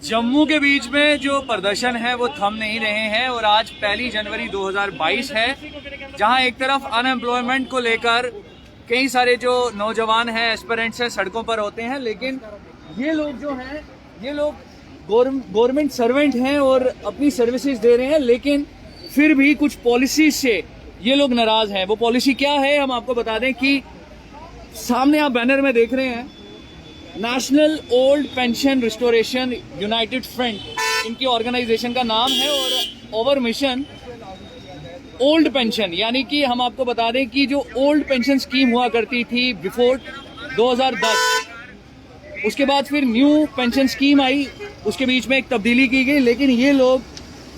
जम्मू के बीच में जो प्रदर्शन है वो थम नहीं रहे हैं और आज 1 जनवरी 2022 है, जहां एक तरफ अनएम्प्लॉयमेंट को लेकर कई सारे जो नौजवान हैं, एस्पिरेंट्स हैं, सड़कों पर होते हैं, लेकिन ये लोग जो हैं ये लोग गवर्नमेंट सर्वेंट हैं और अपनी सर्विसेज दे रहे हैं, लेकिन फिर भी कुछ पॉलिसी से ये लोग नाराज हैं। वो पॉलिसी क्या है हम आपको बता दें कि सामने आप बैनर में देख रहे हैं, national old pension restoration United front इनकी ऑर्गेनाइजेशन का नाम है और ओवर मिशन ओल्ड पेंशन, यानी कि हम आपको बता दें कि जो ओल्ड पेंशन स्कीम हुआ करती थी बिफोर 2010, उसके बाद फिर न्यू पेंशन स्कीम आई, उसके बीच में एक तब्दीली की गई, लेकिन ये लोग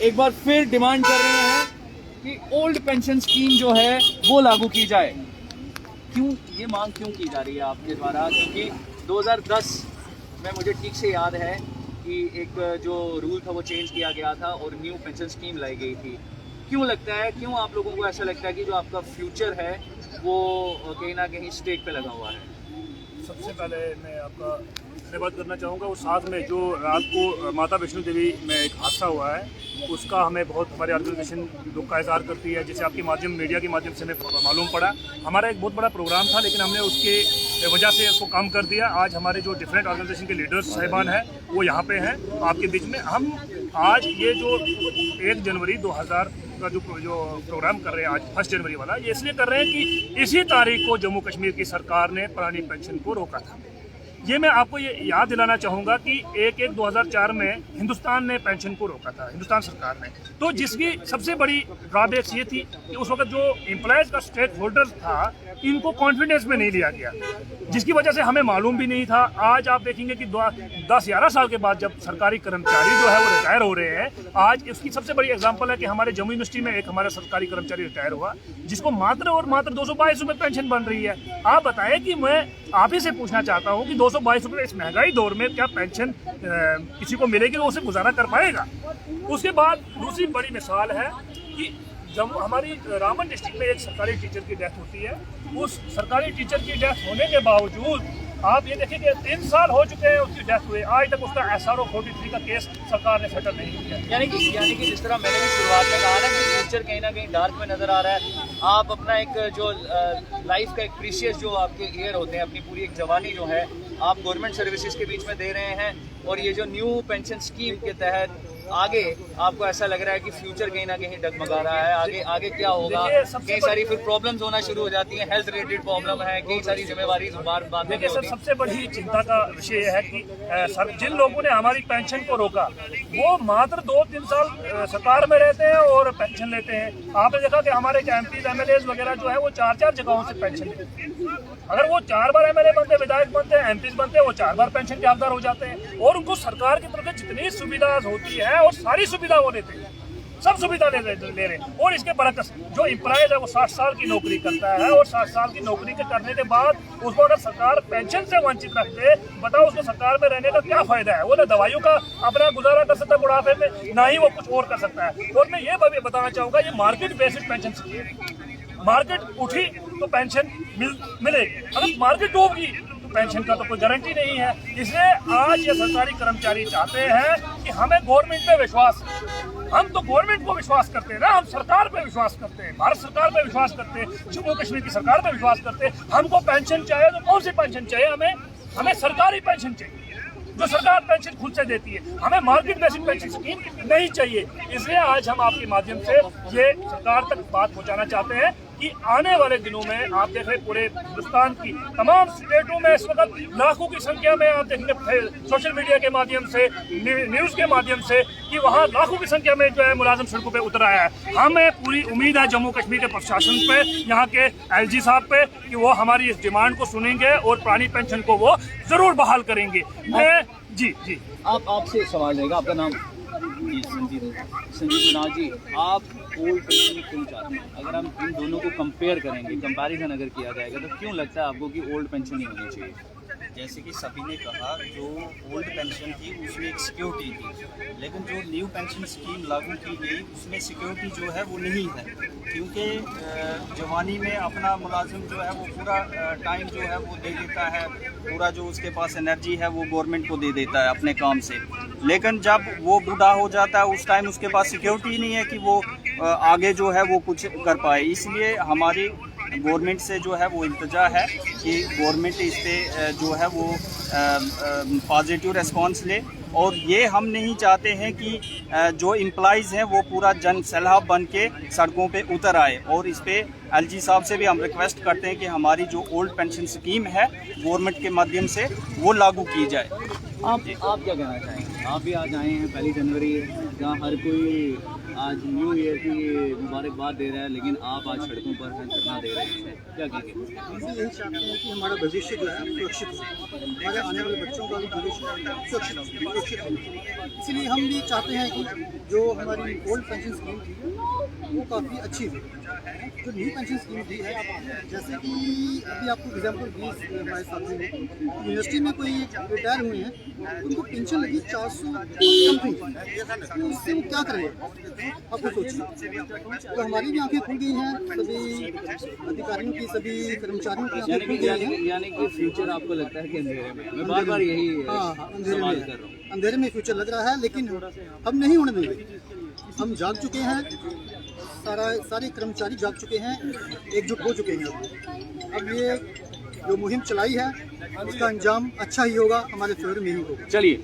एक बार फिर डिमांड कर रहे हैं कि ओल्ड पेंशन स्कीम जो है वो लागू की जाए। क्यों ये मांग क्यों की जा रही है आपके द्वारा? क्योंकि 2010 में मुझे ठीक से याद है कि एक जो रूल था वो चेंज किया गया था और न्यू पेंशन स्कीम लाई गई थी। क्यों लगता है, क्यों आप लोगों को ऐसा लगता है कि जो आपका फ्यूचर है वो कहीं ना कहीं स्टेक पे लगा हुआ है? सबसे पहले मैं आपका धन्यवाद करना चाहूँगा। उस साथ में जो रात को माता वैष्णो देवी में एक हादसा हुआ है, उसका हमें बहुत हमारी ऑर्गेनाइजेशन दुख का इजहार करती है। जैसे आपके माध्यम, मीडिया के माध्यम से हमें मालूम पड़ा, हमारा एक बहुत बड़ा प्रोग्राम था, लेकिन हमने उसके वजह से उसको कम कर दिया। आज हमारे जो डिफरेंट ऑर्गेनाइजेशन के लीडर्स साहिबान हैं वो यहाँ पे हैं आपके बीच में। हम आज ये जो 1 जनवरी 2000 का जो प्रोग्राम कर रहे हैं, आज 1 जनवरी वाला, ये इसलिए कर रहे हैं कि इसी तारीख को जम्मू कश्मीर की सरकार ने पुरानी पेंशन को रोका था। ये मैं आपको ये याद दिलाना चाहूँगा कि 1/1/2004 में हिंदुस्तान ने पेंशन को रोका था, हिंदुस्तान सरकार ने। तो जिसकी सबसे बड़ी ड्रॉबैक्स ये थी कि उस वक्त जो एम्प्लॉयज़ का स्टेक होल्डर था, इनको कॉन्फिडेंस में नहीं लिया गया, जिसकी वजह से हमें मालूम भी नहीं था। आज आप देखेंगे कि 10-11 साल के बाद जब सरकारी कर्मचारी जो है वो रिटायर हो रहे हैं, आज इसकी सबसे बड़ी एग्जांपल है कि हमारे जम्मू यूनिवर्सिटी में एक हमारा सरकारी कर्मचारी रिटायर हुआ, जिसको मात्र और मात्र 222 रुपये पेंशन बन रही है। आप बताएं कि मैं आप ही से पूछना चाहता हूँ कि 222 रुपये इस महंगाई दौर में क्या पेंशन किसी को मिलेगी, तो उसे गुजारा कर पाएगा? उसके बाद दूसरी बड़ी मिसाल है कि जब हमारी रामबन डिस्ट्रिक्ट में एक सरकारी टीचर की डेथ होती है, उस सरकारी टीचर की डेथ होने के बावजूद आप ये देखिए कि 3 साल हो चुके हैं उसकी डेथ हुए, आज तक उसका SRO 43 का केस सरकार ने सेटल नहीं किया। यानी कि जिस तरह मैंने भी शुरुआत में कहा ना कि फ्यूचर कहीं ना कहीं डार्क में नजर आ रहा है। आप अपना एक जो लाइफ का एक प्रीशियस जो आपके ईयर होते हैं, अपनी पूरी एक जवानी जो है आप गवर्नमेंट सर्विसेज के बीच में दे रहे हैं, और ये जो न्यू पेंशन स्कीम के तहत आगे आपको ऐसा लग रहा है कि फ्यूचर कहीं ना कहीं डगमगा रहा है। आगे क्या होगा? कई सारी फिर प्रॉब्लम्स होना शुरू हो जाती हैं, हेल्थ रिलेटेड प्रॉब्लम है, कई सारी जिम्मेवारी देखिए सर, सबसे बड़ी चिंता का विषय यह है कि जिन लोगों ने हमारी पेंशन को रोका वो मात्र 2-3 साल सरकार में रहते हैं और पेंशन लेते हैं। आपने देखा कि हमारे MPs MLAs वगैरह जो है वो 4-4 जगहों से पेंशन लेते हैं। अगर वो 4 बार MLA बनते, विधायक बनते, MPs बनते, वो 4 बार पेंशन के हकदार हो जाते हैं, और उनको सरकार की तरफ से जितनी सुविधा होती है और सारी सुविधा वो लेते हैं, सब सुविधा ले रहे हैं। और इसके बरकस जो एम्प्लॉयज है वो 60 साल की नौकरी करता है, और 60 साल की नौकरी के करने के बाद उसको अगर सरकार पेंशन से वंचित रखते, बताओ उसको सरकार में रहने का क्या फायदा है? वो ना दवाइयों का अपना गुजारा कर सकता है बुढ़ापे में, ना ही वो कुछ और कर सकता है। और मैं ये बताना चाहूँगा, ये मार्केट बेसिस पेंशन स्कीम है। मार्केट उठी तो पेंशन मिलेगी, अगर मार्केट डूब गई तो पेंशन का तो कोई गारंटी नहीं है। इसलिए आज ये सरकारी कर्मचारी चाहते हैं कि हमें गवर्नमेंट पे विश्वास है। हम तो गवर्नमेंट को विश्वास करते हैं ना, हम सरकार पे विश्वास करते हैं, भारत सरकार पे विश्वास करते हैं, जम्मू कश्मीर की सरकार पे विश्वास करते हैं। हमको पेंशन चाहिए तो कौन सी पेंशन चाहिए? हमें सरकारी पेंशन चाहिए जो सरकार पेंशन खुद से देती है। हमें मार्केट बेसिस पेंशन स्कीम नहीं चाहिए। इसलिए आज हम आपके माध्यम से ये सरकार तक बात पहुंचाना चाहते हैं कि आने वाले दिनों में आप देख रहे पूरे हिंदुस्तान की तमाम स्टेटों में इस वक्त लाखों की संख्या में आप देखेंगे सोशल मीडिया के माध्यम से, न्यूज़ के माध्यम से, कि वहाँ लाखों की संख्या में जो है मुलाजिम सड़कों पे उतर आया है। हमें पूरी उम्मीद है जम्मू कश्मीर के प्रशासन पे, यहाँ के LG साहब पे, कि वो हमारी इस डिमांड को सुनेंगे और पुरानी पेंशन को वो जरूर बहाल करेंगे। मैं जी आपसे सवाल रहेगा, आपका नाम? जी संजीव कुमार जी, आप ओल्ड पेंशन क्यों चाहते हैं? अगर हम इन दोनों को कंपेयर करेंगे, कंपैरिजन अगर किया जाएगा, तो क्यों लगता है आपको कि ओल्ड पेंशन ही होनी चाहिए? जैसे कि सभी ने कहा, जो ओल्ड पेंशन थी उसमें एक सिक्योरिटी थी, लेकिन जो न्यू पेंशन स्कीम लागू की गई उसमें सिक्योरिटी जो है वो नहीं है, क्योंकि जवानी में अपना मुलाजिम जो है वो पूरा टाइम जो है वो दे देता है, पूरा जो उसके पास एनर्जी है वो गवर्नमेंट को दे देता है अपने काम से, लेकिन जब वो बूढ़ा हो जाता है उस टाइम उसके पास सिक्योरिटी नहीं है कि वो आगे जो है वो कुछ कर पाए। इसलिए हमारी गवर्नमेंट से जो है वो इल्तिजा है कि गवर्नमेंट इस पे जो है वो पॉजिटिव रिस्पांस ले, और ये हम नहीं चाहते हैं कि जो एम्प्लॉइज़ हैं वो पूरा जन सलाह बन के सड़कों पे उतर आए, और इस पे एलजी साहब से भी हम रिक्वेस्ट करते हैं कि हमारी जो ओल्ड पेंशन स्कीम है गवर्नमेंट के माध्यम से वो लागू की जाए। आप क्या कहना चाहेंगे? आप भी आज आए हैं, 1 जनवरी है, जहाँ हर कोई आज न्यू ईयर की मुबारकबाद दे रहा है, लेकिन आप आज सड़कों पर धरना दे रहे हैं, क्या कहेंगे? हम यही चाहते हैं कि हमारा भविष्य जो है सुरक्षित हो, हमारे आने वाले बच्चों का भी भविष्य सुरक्षित हो। इसलिए हम भी चाहते हैं कि जो हमारी ओल्ड पेंशन स्कीम थी वो काफ़ी अच्छी थी। जो न्यू पेंशन स्कीम थी है, जैसे कि अभी आपको एग्जाम्पल दी हमारे साथी ने, यूनिवर्सिटी में कोई रिटायर हुए हैं, उनको पेंशन लगी 400 समथिंग, तो उससे वो क्या करेंगे आपको सोचिए। तो हमारी भी आंखें खुल गई हैं, सभी अधिकारियों की, सभी कर्मचारियों की आंखें खुल गई हैं। यानी कि फ्यूचर आपको लगता है कि अंधेरे में? मैं बार यही सवाल कर रहा हूँ। अंधेरे में फ्यूचर लग रहा है, लेकिन हम नहीं होने देंगे। हम जाग चुके हैं, सारे कर्मचारी जाग चुके हैं, एकजुट हो चुके हैं। अब ये जो मुहिम चलाई है उसका अंजाम अच्छा ही होगा, हमारे फेवर में ही होगा। चलिए,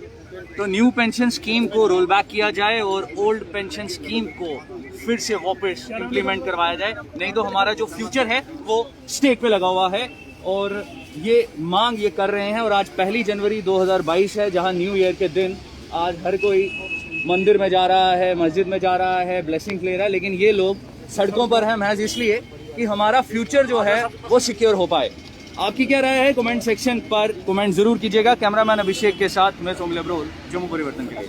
तो न्यू पेंशन स्कीम को रोल बैक किया जाए और ओल्ड पेंशन स्कीम को फिर से वापस इम्प्लीमेंट करवाया जाए, नहीं तो हमारा जो फ्यूचर है वो स्टेक पे लगा हुआ है। और ये मांग ये कर रहे हैं, और आज 1 जनवरी 2022 है, जहां न्यू ईयर के दिन आज हर कोई मंदिर में जा रहा है, मस्जिद में जा रहा है, ब्लेसिंग ले रहा है, लेकिन ये लोग सड़कों पर हैं महज इसलिए कि हमारा फ्यूचर जो है वो सिक्योर हो पाए। आपकी क्या राय है? कमेंट सेक्शन पर कमेंट जरूर कीजिएगा। कैमरामैन अभिषेक के साथ मैं सोमल अब्रोल, जम्मू परिवर्तन के लिए।